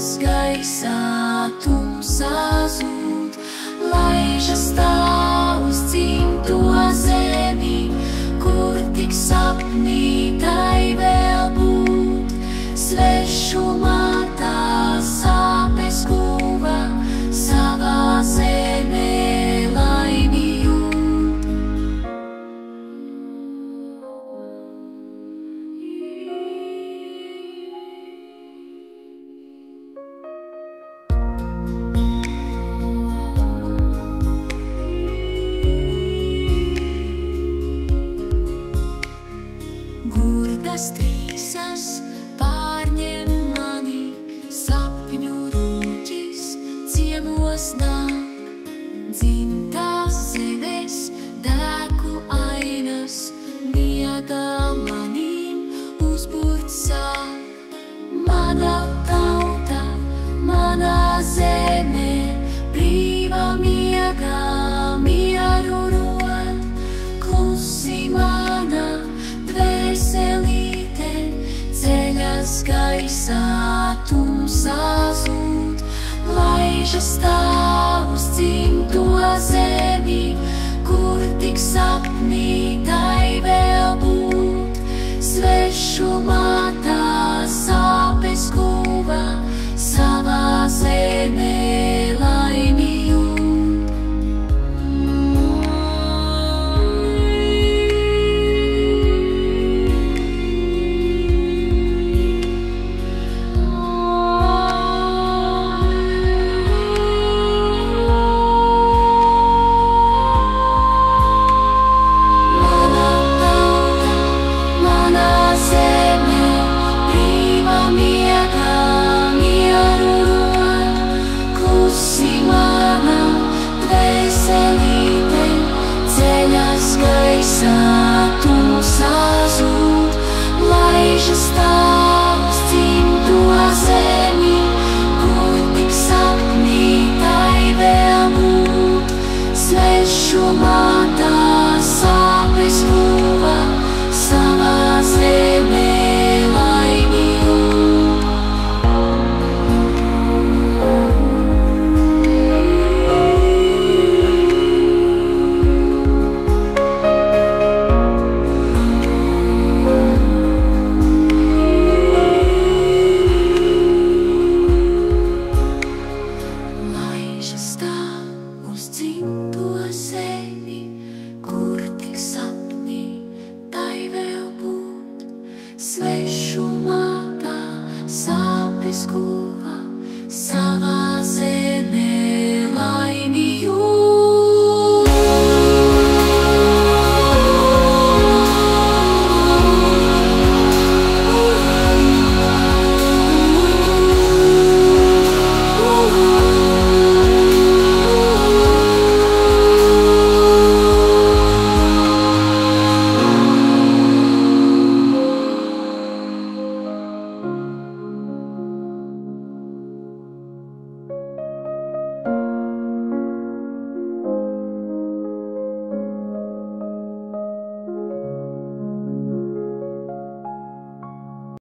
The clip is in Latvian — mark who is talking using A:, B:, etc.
A: ceļas gaisā tumsā zūd, laižas tā uz dzimto zemi, kur tik sapnītai vēl būt. Svešumā tā sāpes guva, savā zemē laimi jūt. Gurdas trīsas pārņem mani, sapņu rūķis ciemos nāk. Dzimtās zemes dēku ainas, miega manim uzburt sāk. Mana tauta, mana zeme, brīva miega, mieru rod. Klusi mana dvēselīte, ceļas gaisā tumsā zūd, laižas tā uz dzimto zemi, kur tik sapnītai vēl būt. Svešumā tā sāpes guva, savā zemē laimi jūt. Svešumā tā sāpes guva, savā